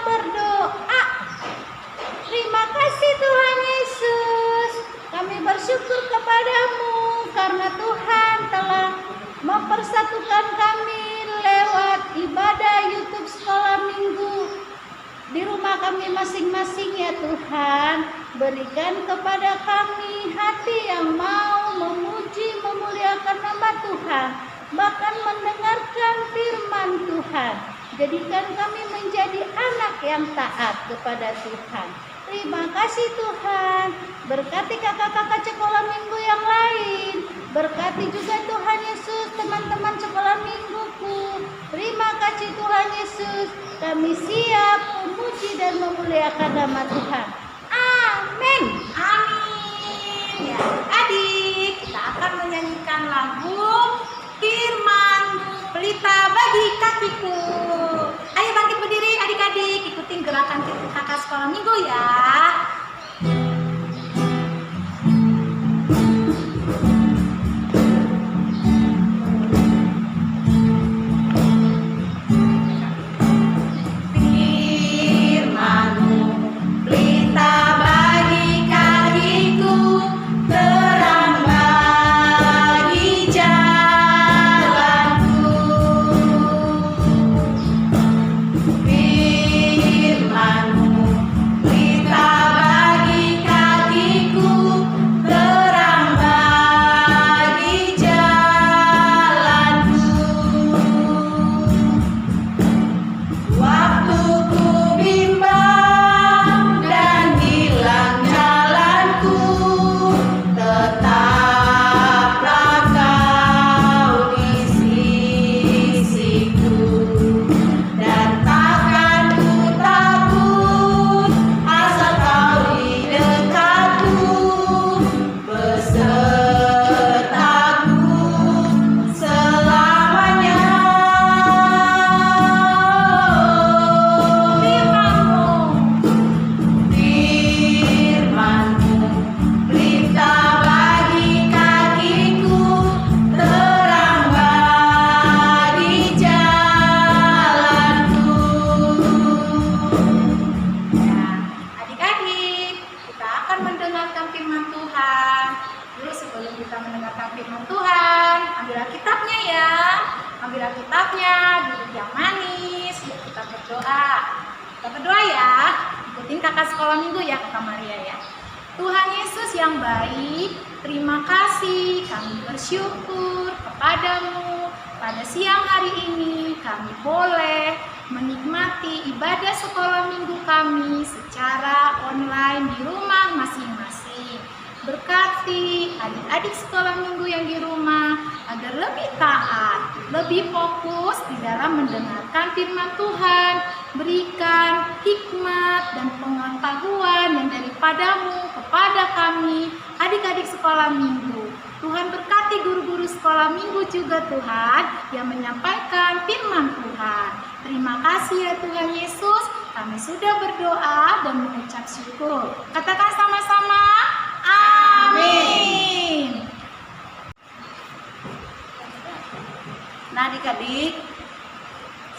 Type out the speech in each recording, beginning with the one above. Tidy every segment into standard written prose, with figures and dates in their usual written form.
berdoa. Terima kasih Tuhan Yesus. Kami bersyukur kepadamu karena Tuhan telah mempersatukan kami lewat ibadah YouTube Sekolah Minggu di rumah kami masing-masing ya Tuhan. Berikan kepada kami hati yang mau memuji memuliakan nama Tuhan, bahkan mendengarkan firman Tuhan. Jadikan kami menjadi anak yang taat kepada Tuhan. Terima kasih Tuhan. Berkati kakak-kakak sekolah minggu yang lain. Berkati juga Tuhan Yesus teman-teman sekolah mingguku. Terima kasih Tuhan Yesus. Kami siap memuji dan memuliakan nama Tuhan. Amin. Amin. Ya, adik, kita akan menyanyikan lagu Firman Pelita Bagi Kakiku. Ayo bangkit berdiri adik-adik, ikutin gerakan kakak sekolah minggu ya. Bersyukur kepadamu pada siang hari ini kami boleh menikmati ibadah sekolah minggu kami secara online di rumah masing-masing. Berkati adik-adik sekolah minggu yang di rumah agar lebih taat, lebih fokus di dalam mendengarkan firman Tuhan. Berikan hikmat dan pengetahuan yang daripadamu kepada kami adik-adik sekolah minggu. Tuhan berkati guru-guru sekolah minggu juga Tuhan yang menyampaikan firman Tuhan. Terima kasih ya Tuhan Yesus, kami sudah berdoa dan mengucap syukur. Katakan sama-sama, amin. Nah adik-adik,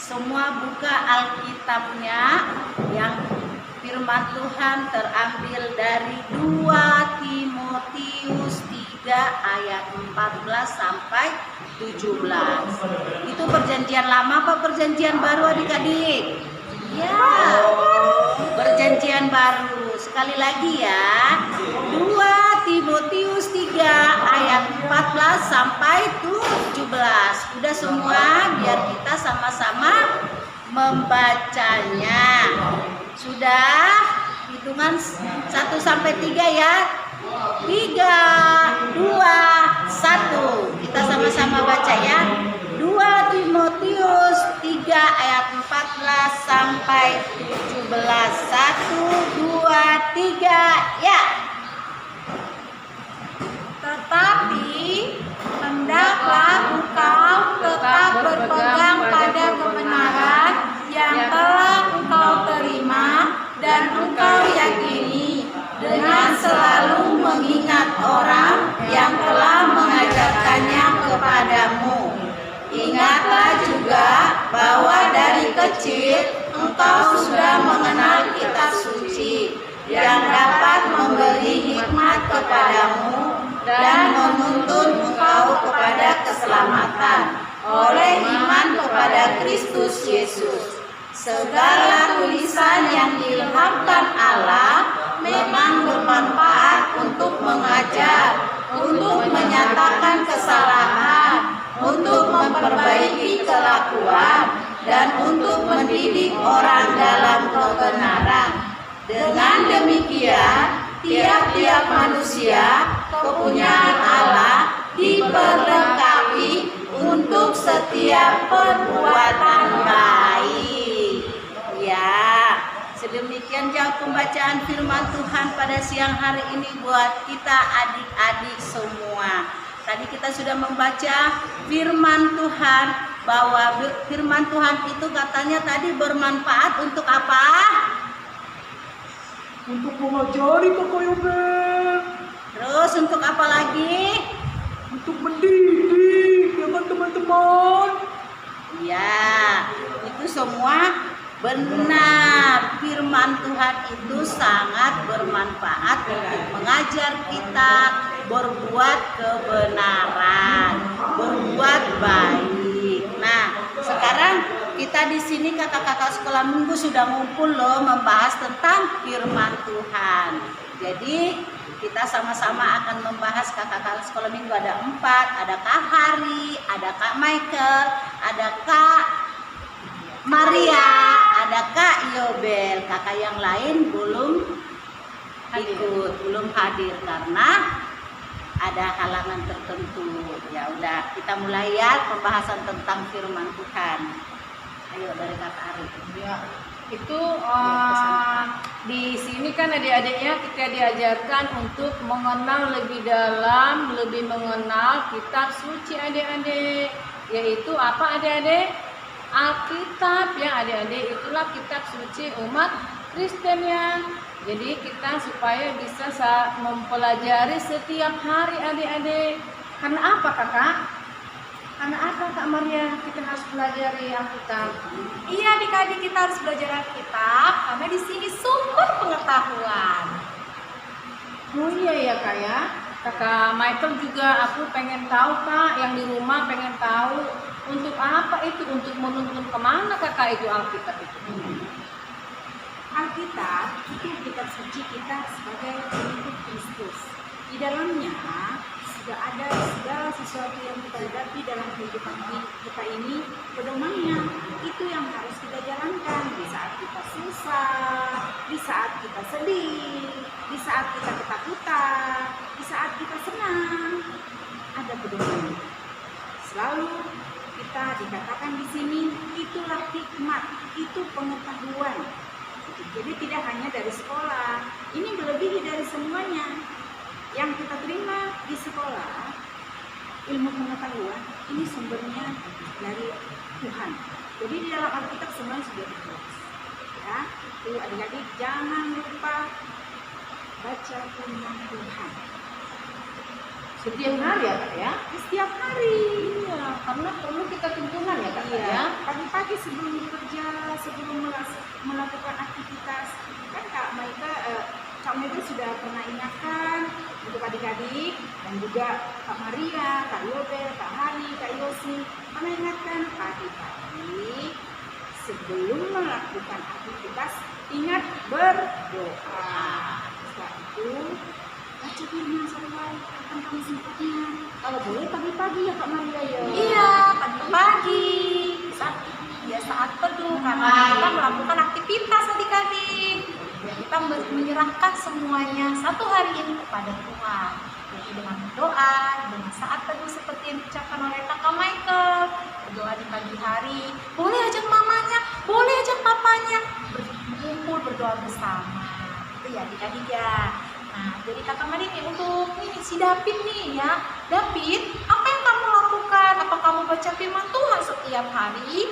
semua buka Alkitabnya yang firman Tuhan terambil dari 2 Timotius 3 ayat 14 sampai 17. Itu perjanjian lama apa perjanjian baru adik-adik? Ya, perjanjian baru. Sekali lagi ya, 2 Timotius 3 ayat 14 sampai 17. Udah semua, biar kita sama-sama membacanya. Sudah? Hitungan 1 sampai 3 ya. 3, 2, 1. Kita sama-sama baca ya. 2 Timotius 3 ayat 14 sampai 17. 1, 2, 3 ya. Tetapi hendaklah engkau tetap berpegang pada kebenaran yang telah engkau terima dan engkau yakini, dengan selalu mengingat orang yang telah mengajarkannya kepadamu. Ingatlah juga bahwa dari kecil Engkau sudah mengenal kitab suci yang dapat memberi hikmat kepadamu dan menuntun engkau kepada keselamatan oleh iman kepada Kristus Yesus. Segala tulisan yang diilhamkan Allah memang bermanfaat untuk mengajar, untuk menyatakan kesalahan, untuk memperbaiki kelakuan, dan untuk mendidik orang dalam kebenaran. Dengan demikian, tiap-tiap manusia kepunyaan Allah diperlengkapi untuk setiap perbuatan baik. Ya, sedemikian jauh pembacaan firman Tuhan pada siang hari ini buat kita adik-adik semua. Tadi kita sudah membaca firman Tuhan, bahwa firman Tuhan itu katanya tadi bermanfaat untuk apa? Untuk mengajari Kakak Yobel. Terus untuk apa lagi? Untuk mendidik, ya kan teman-teman? Ya, itu semua benar. Firman Tuhan itu sangat bermanfaat untuk mengajar kita berbuat kebenaran, berbuat baik. Nah, sekarang kita di sini kakak-kakak sekolah minggu sudah ngumpul loh membahas tentang firman Tuhan. Jadi kita sama-sama akan membahas kakak-kakak sekolah minggu ada 4, ada Kak Hari, ada Kak Michael, ada Kak Maria, ada Kak Yobel. Kakak yang lain belum ikut, belum hadir karena ada halangan tertentu. Ya udah, kita mulai ya pembahasan tentang firman Tuhan. Ayo dari Kakak Ari. Ya, itu di sini kan adik-adiknya kita diajarkan untuk mengenal lebih dalam, lebih mengenal kitab suci adik-adik. Yaitu apa adik-adik? Alkitab ya adik-adik, itulah kitab suci umat Kristen ya. Jadi kita supaya bisa mempelajari setiap hari adik-adik. Karena apa kakak? Karena apa Kak Maria kita harus pelajari Alkitab? Iya adik-adik, kita harus belajar Alkitab karena di sini sumber pengetahuan. Oh iya ya Kak ya. Kakak Michael juga aku pengen tahu Kak, yang di rumah pengen tahu untuk apa itu, untuk menuntun kemana Kakak itu Alkitab itu? Alkitab itu kitab suci kita sebagai pengikut Kristus. Di dalamnya sudah ada segala sesuatu yang kita hadapi dalam kehidupan kita ini, pedomannya itu yang harus kita jalankan di saat kita susah, di saat kita sedih, di saat kita ketakutan, di saat kita senang. Ada pedoman. Selalu kita dikatakan di sini itulah hikmat, itu pengetahuan. Jadi tidak hanya dari sekolah, ini melebihi dari semuanya. Yang kita terima di sekolah, ilmu pengetahuan, ini sumbernya dari Tuhan. Jadi di dalam Alkitab semuanya sudah ditulis. Ya, itu adik-adik jangan lupa baca firman Tuhan. Setiap hari ya Kak ya? Setiap hari. Iya, karena perlu kita tuntunan ya Kak Iya, ya. pagi-pagi sebelum bekerja, sebelum melakukan aktivitas, kan Kak Maika sudah pernah ingatkan untuk adik-adik dan juga Kak Maria, Kak Yobel, Kak Hani, Kak Yosi pernah ingatkan pagi-pagi sebelum melakukan aktivitas ingat berdoa. Setelah itu baca firman sampai kapan kamu sempatnya. Kalau boleh pagi-pagi ya Kak Maria ya. Iya, pagi-pagi saat teduh karena kita melakukan aktivitas adik-adik. Ya, kita menyerahkan semuanya satu hari ini kepada Tuhan. Jadi dengan berdoa, dengan saat teduh seperti yang diucapkan oleh Kakak Michael, berdoa di pagi hari, boleh ajak mamanya, boleh ajak papanya, berkumpul berdoa bersama. Itu ya adik-adik ya. Nah, jadi Kakak Maria nih untuk si David nih ya. David, apa yang kamu lakukan? Apa kamu baca firman Tuhan setiap hari?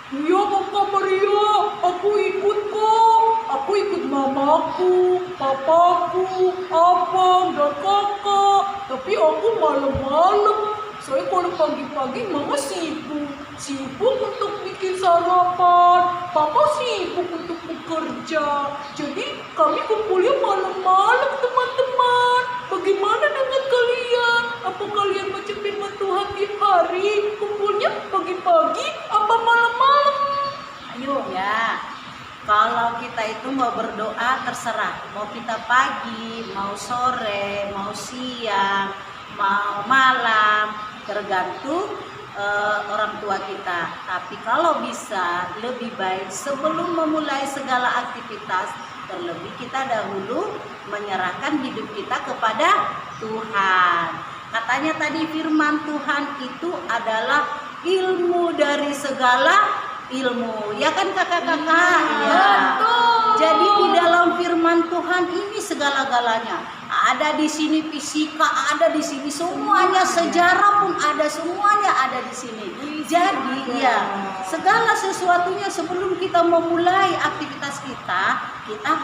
Iya Kakak Maria, aku ikut kok. Aku ikut mamaku, papaku, abang, dan kakak. Tapi aku malam-malam. Saya kalau pagi-pagi mama sibuk untuk bikin sarapan. papa sibuk untuk bekerja. Jadi kami kumpulnya malam-malam teman-teman. Bagaimana dengan kalian? Apa kalian baca firman Tuhan di hari? Kumpulnya pagi-pagi apa malam-malam? Ayo ya. Kalau kita itu mau berdoa terserah. Mau kita pagi, mau sore, mau siang, mau malam, tergantung orang tua kita. Tapi kalau bisa lebih baik sebelum memulai segala aktivitas, terlebih kita dahulu menyerahkan hidup kita kepada Tuhan. Katanya tadi firman Tuhan itu adalah ilmu dari segala ilmu, ya kan kakak-kakak? Ya. Jadi di dalam firman Tuhan ini segala-galanya. Ada di sini fisika, ada di sini semuanya, sejarah pun ada, semuanya ada di sini. Jadi ya, segala sesuatunya sebelum kita memulai aktivitas kita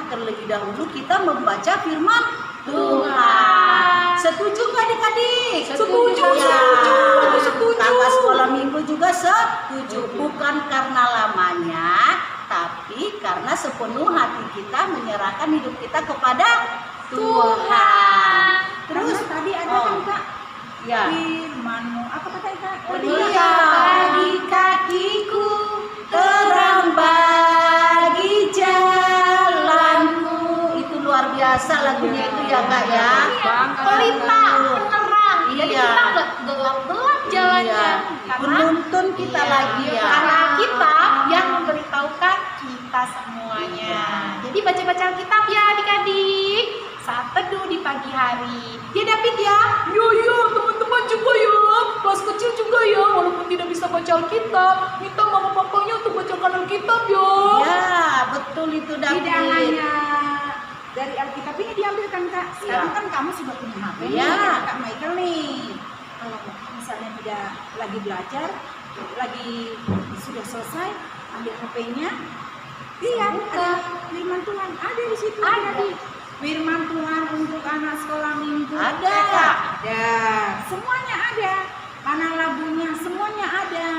terlebih dahulu kita membaca firman Tuhan. Setuju nggak adik-adik? Setuju, Ya. setuju. Kakak sekolah minggu juga setuju. Bukan karena lamanya, tapi karena sepenuh hati kita menyerahkan hidup kita kepada Tuhan. Terus tadi ada kan Kak Ya. firman-Mu. Apa kata Kak? Iya, bagi kakiku terang bagi jalanku. Itu luar biasa lagunya itu ya kak ya. Pelita, penerang. Jadi Iya. kita nggak gelap-gelap jalannya. Iya. Karena Menuntun kita lagi ya. karena kita yang memberitahukan kita semuanya. Jadi baca-baca Alkitab ya adik-adik. Saat teduh di pagi hari. Ya David ya. Iya, teman-teman juga ya. Kelas kecil juga ya, walaupun tidak bisa baca Alkitab, minta mama papanya untuk bacakan Alkitab ya. Ya, betul itu Tidak David. hanya dari Alkitab ini diambilkan Kak. Sekarang Ya. kan kamu sudah punya HP nih, Ya. Kak Michael nih. Kalau misalnya tidak lagi belajar, lagi sudah selesai, ambil HP-nya, lihat ada firman Tuhan, ada di situ. Ada. di firman Tuhan untuk anak sekolah minggu. Ada. Ada. Semuanya ada. Mana lagunya, semuanya ada.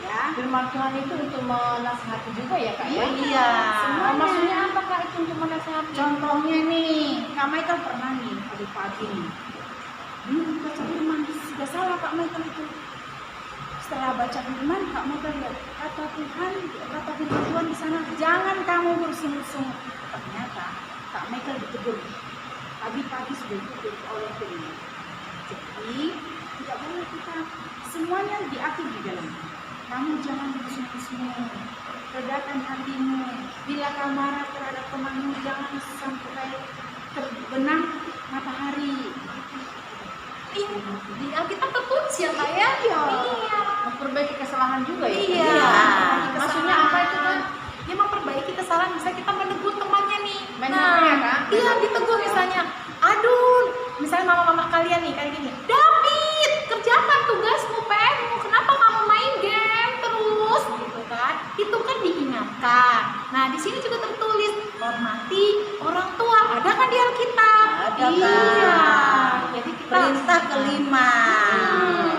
Ya. Firman Tuhan itu untuk menasihati juga ya kak ya? Iya. Semuanya. Maksudnya apa kak itu untuk menasihati? Contohnya nih, Kak Michael pernah nih pagi-pagi nih. Baca firman, sudah salah Kak Michael itu. Setelah baca firman, Kak Michael lihat kata Tuhan, kata firman Tuhan di sana, jangan kamu bersungut-sungut. Ternyata Kak Michael ditegur. Pagi-pagi sudah ditegur oleh firman. Jadi tidak boleh kita semuanya diatur di dalam. Kamu jangan bersungut-sungut. Redakan hatimu. Bila kau marah terhadap temanmu, jangan sampai terbenam matahari. Di Alkitab tertulis ya kak ya. Iya. Memperbaiki kesalahan juga ya? Iya. Iya. Maksudnya apa itu kan? Ya memperbaiki kesalahan, misalnya kita menegur temannya nih. Main HP ya, Kak? Iya ditegur misalnya. Aduh, misalnya mama-mama kalian nih kayak gini. David, kerjakan tugasmu, PR-mu. Kenapa kamu main game terus? Gitu kan? Itu kan diingatkan. Nah di sini juga tertulis hormati orang tua. Ada kan di Alkitab? Ada, Iya. Kak. Jadi kita Perintah kelima.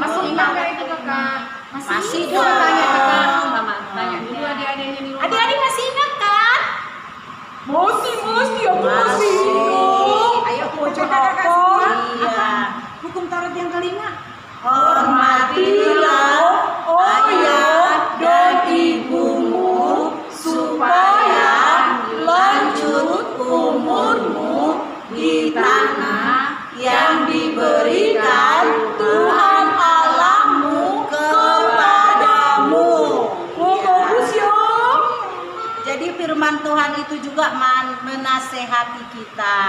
Masih ingat nggak itu kakak? Masih Coba dong. tanya kakak. Sama, tanya dulu adik-adiknya di rumah. Adik-adik masih ingat kan? Masih, aku masih. Ayo Aku kita baca kakak apa? semua. Iya. Apa? Hukum Taurat yang kelima. Hormatilah ayah dan ibumu supaya lanjut umurmu di tanah yang diberikan Tuhan Allahmu kepadamu. Wah, bagus ya. Jadi firman Tuhan itu juga menasehati kita.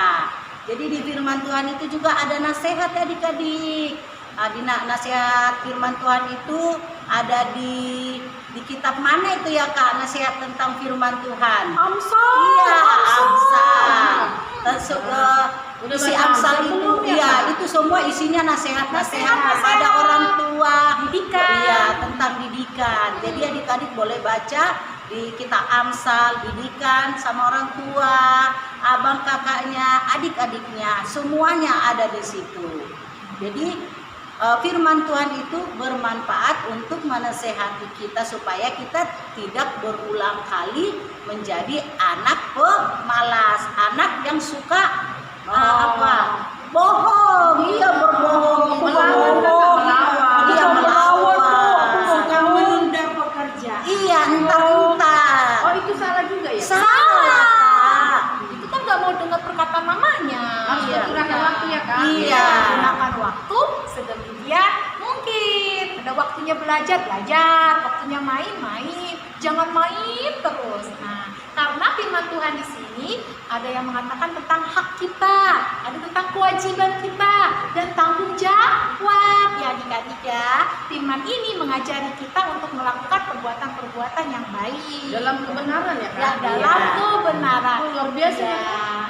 Jadi di firman Tuhan itu juga ada nasihat adik-adik. Di nasihat firman Tuhan itu ada di kitab mana itu ya kak? Nasihat tentang firman Tuhan. Amsal. Iya, Amsal. Udah Isi baca Amsal Amsal itu, belum ya, iya Kak? itu semua isinya nasihat-nasihat Nasihat. kepada orang tua, Didikan. Iya, tentang didikan. Jadi adik-adik boleh baca di kitab Amsal, didikan sama orang tua, abang kakaknya, adik-adiknya, semuanya ada di situ. Jadi firman Tuhan itu bermanfaat untuk menasehati kita supaya kita tidak berulang kali menjadi anak pemalas, anak yang suka bohong, berbohong, Melawan. iya melawan, Suka menunda pekerjaan. iya entar-entar. Oh, itu salah juga ya? Salah. Itu kan nggak mau dengar perkataan mamanya. Harus menggunakan waktu ya, Kak? Iya. Gunakan waktu sedemikian mungkin. Ada waktunya belajar, waktunya main. Jangan main terus. Nah, karena firman Tuhan di sini ada yang mengatakan tentang hak kita, ada tentang kewajiban kita dan tanggung jawab. Ya adik-adik ya, firman ini mengajari kita untuk melakukan perbuatan-perbuatan yang baik. Dalam kebenaran ya, Kak? Ya, dalam kebenaran. Oh, luar biasa. Ya,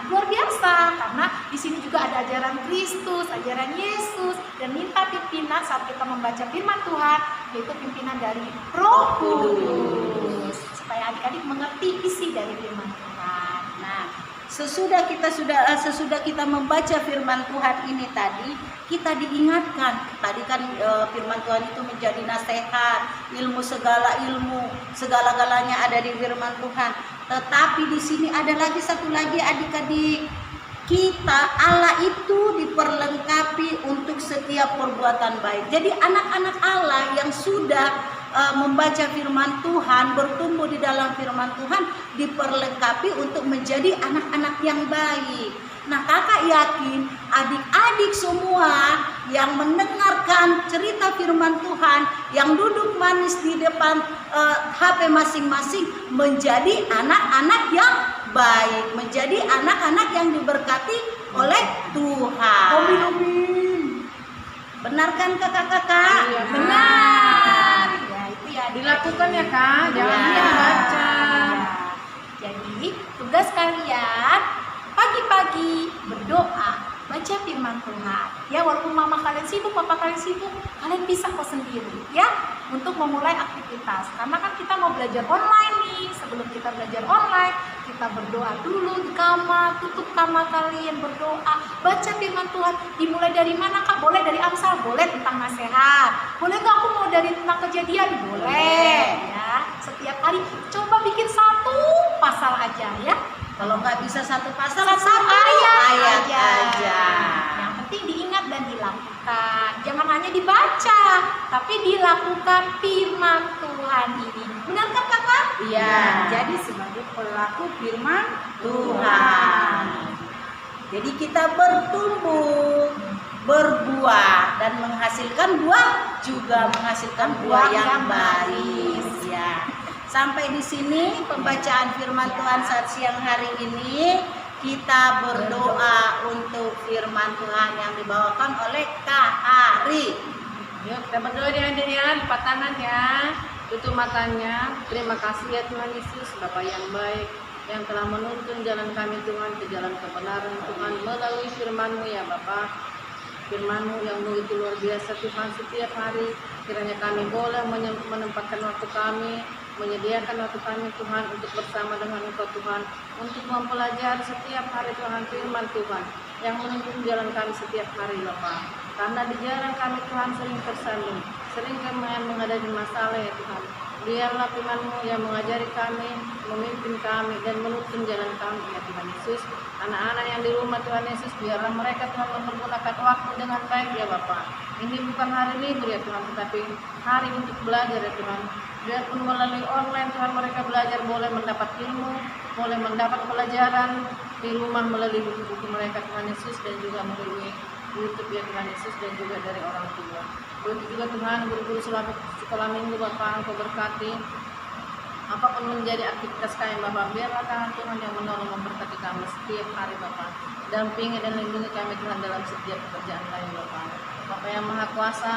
luar biasa karena di sini juga ada ajaran Kristus, ajaran Yesus, dan minta pimpinan saat kita membaca firman Tuhan, yaitu pimpinan dari Roh Kudus, supaya adik-adik mengerti isi dari firman Tuhan. Nah, sesudah kita membaca firman Tuhan ini tadi, kita diingatkan. Tadi kan firman Tuhan itu menjadi nasihat, segala-galanya ada di firman Tuhan. Tetapi di sini ada satu lagi adik-adik. Kita Allah itu diperlengkapi untuk setiap perbuatan baik. Jadi anak-anak Allah yang sudah membaca firman Tuhan, bertumbuh di dalam firman Tuhan, diperlengkapi untuk menjadi anak-anak yang baik. Nah, kakak yakin adik-adik semua yang mendengarkan cerita firman Tuhan, yang duduk manis di depan HP masing-masing, menjadi anak-anak yang baik, menjadi anak-anak yang diberkati oleh Tuhan. Amin. Benarkan kakak-kakak? Iya. Benar. Ya, itu ya. Dilakukan ya, Kak? Jangan Ya. diam baca. Jadi, tugas kalian pagi-pagi berdoa, baca firman Tuhan. Ya, walaupun mama kalian sibuk, papa kalian sibuk, kalian bisa kok sendiri ya untuk memulai aktivitas. Karena kan kita mau belajar online nih. Sebelum kita belajar online, kita berdoa dulu di kamar, tutup kamar kalian berdoa, baca firman Tuhan. Dimulai dari mana, Kak? Boleh dari Amsal, boleh tentang nasihat. Boleh nggak aku mau dari tentang kejadian? Boleh ya. Setiap hari coba bikin satu pasal aja ya. Kalau nggak bisa satu pasal, Satu ayat aja. Yang penting diingat dan dilakukan. Jangan hanya dibaca, tapi dilakukan firman Tuhan ini. Benar kan kakak? Iya. Jadi sebagai pelaku firman Tuhan. Jadi kita bertumbuh, berbuah dan menghasilkan buah, juga menghasilkan buah yang baik. Ya. Sampai di sini pembacaan firman Tuhan saat siang hari ini. Kita berdoa untuk firman Tuhan yang dibawakan oleh Kak Ari. Yuk, kita berdoa adik-adik ya, lipat tangan ya, tutup matanya. Terima kasih ya Tuhan Yesus, Bapa yang baik, yang telah menuntun jalan kami Tuhan ke jalan kebenaran Tuhan melalui firman-Mu ya Bapa. Firman-Mu yang begitu luar biasa Tuhan, setiap hari kiranya kami boleh menempatkan waktu kami, menyediakan waktu kami Tuhan untuk bersama dengan Engkau Tuhan, untuk mempelajari setiap hari Tuhan firman Tuhan yang menuntun jalan kami setiap hari Bapa. Karena di jalan kami Tuhan sering tersandung, sering kami menghadapi masalah ya Tuhan. Biarlah firman-Mu yang mengajari kami, memimpin kami dan menuntun jalan kami ya Tuhan Yesus. Anak-anak yang di rumah Tuhan Yesus, biarlah mereka Tuhan mempergunakan waktu dengan baik ya Bapa. Ini bukan hari libur ya Tuhan, tetapi hari untuk belajar ya Tuhan. Biarpun melalui online Tuhan mereka belajar, boleh mendapat ilmu, boleh mendapat pelajaran di rumah melalui buku-buku mereka Tuhan Yesus, dan juga melalui YouTube ya Tuhan Yesus, dan juga dari orang tua. Begitu juga Tuhan guru-guru sekolah minggu Bapak Engkau berkati. Apapun menjadi aktivitas kami Bapak, biarlah tangan Tuhan yang menolong memberkati kami setiap hari Bapak. Dampingi dan lindungi kami Tuhan dalam setiap pekerjaan kami Bapak. Bapak yang Maha Kuasa,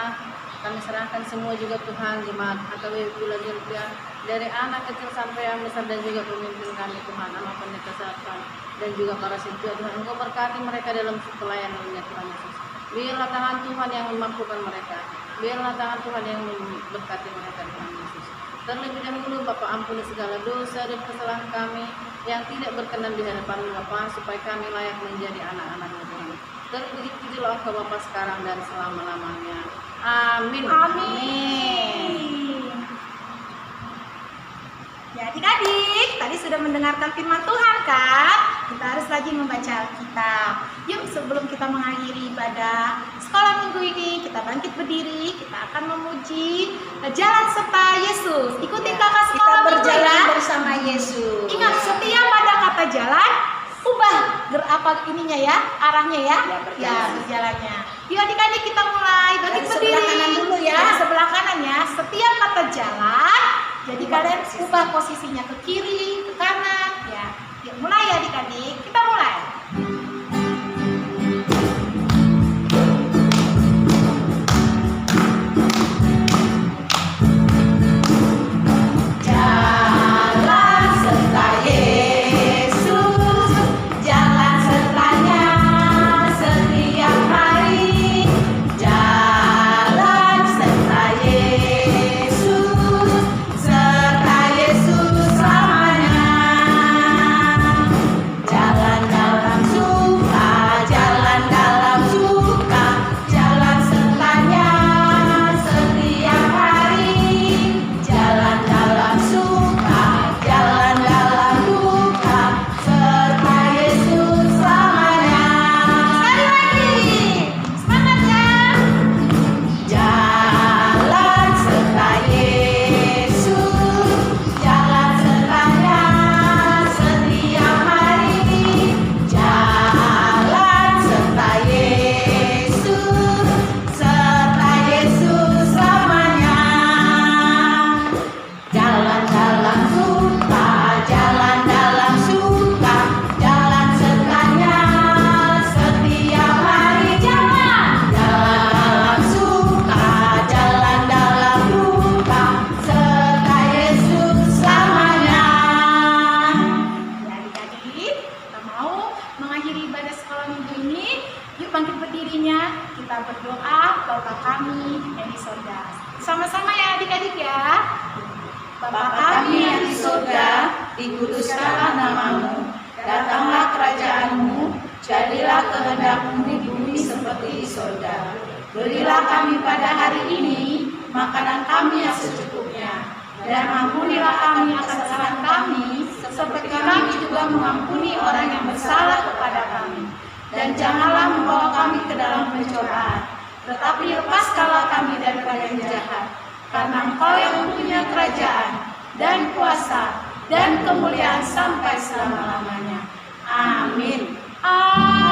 kami serahkan semua juga Tuhan, jemaat atau wilayah dari anak kecil sampai yang besar, dan juga pemimpin kami Tuhan, anak pendeta Tuhan, dan juga para siswa Tuhan. Engkau berkati mereka dalam pelayanannya Tuhan Yesus. Biarlah tangan Tuhan yang memampukan mereka. Biarlah tangan Tuhan yang memberkati mereka Tuhan Yesus. Terlebih dahulu Bapak, ampuni segala dosa dan kesalahan kami yang tidak berkenan di hadapan Bapak, supaya kami layak menjadi anak-anak Tuhan. Terpuji-pujilah Engkau Bapa sekarang dan selama-lamanya. Amin. Amin. Ya adik-adik, tadi sudah mendengarkan firman Tuhan kan? Kita harus rajin membaca Alkitab. Yuk sebelum kita mengakhiri ibadah sekolah minggu ini, kita bangkit berdiri, kita akan memuji jalan serta Yesus. Ikuti kakak Kita sekolah minggu berjalan ya. bersama Yesus. Ingat, setiap ada kata jalan, ubah apa ininya ya, arahnya ya, Ya, berjalannya. Yuk adik-adik kita mulai, bangkit Dari berdiri. sebelah kanan dulu ya. Dari sebelah kanan ya. Setiap kata jalan, jadi kalian ubah posisinya ke kiri, ke kanan, ya. Yuk mulai ya adik-adik, kita mulai. Jalan serta Yesus, jalan sertanya setiap hari. Jalan serta Yesus selamanya. Jalan dalam suka, jalan dalam suka, jalan sertanya setiap hari. Jalan dalam suka, jalan dalam duka, serta Yesus selamanya. Sekali lagi, semangat ya. Jalan serta Yesus, jalan sertanya setiap hari. Jalan serta Yesus selamanya. Jalan dalam suka, jalan dalam suka, jalan sertanya setiap hari. Jalan dalam suka, jalan dalam duka, serta Yesus selamanya. Ya adik-adik, kita mau mengakhiri ibadah sekolah minggu ini. Yuk bangkit berdirinya, kita berdoa Bapa kami yang di sorga. Sama-sama ya adik-adik ya. Bapa kami yang di surga, dikuduskanlah namamu, datanglah kerajaanmu, jadilah kehendakmu di bumi seperti di surga. Berilah kami pada hari ini makanan kami yang secukupnya, dan ampunilah kami atas kesalahan kami, seperti kami juga mengampuni orang yang bersalah kepada kami. Dan janganlah membawa kami ke dalam pencobaan, tetapi lepaskanlah kami daripada yang jahat. Karena Engkau yang mempunyai kerajaan dan kuasa dan kemuliaan sampai selama-lamanya. Amin. Amin.